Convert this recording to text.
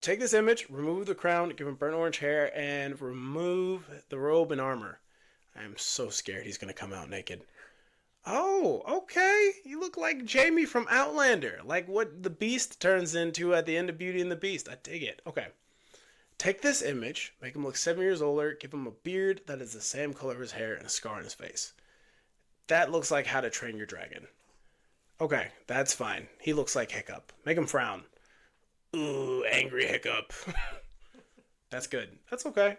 Take this image, remove the crown, give him burnt orange hair, and remove the robe and armor. I am so scared he's gonna come out naked. Oh, okay. You look like Jamie from Outlander, like what the Beast turns into at the end of Beauty and the Beast. I dig it. Okay. Take this image, make him look 7 years older, give him a beard that is the same color of his hair and a scar on his face. That looks like How to Train Your Dragon. Okay, that's fine. He looks like Hiccup. Make him frown. Ooh, angry Hiccup. That's good. That's okay.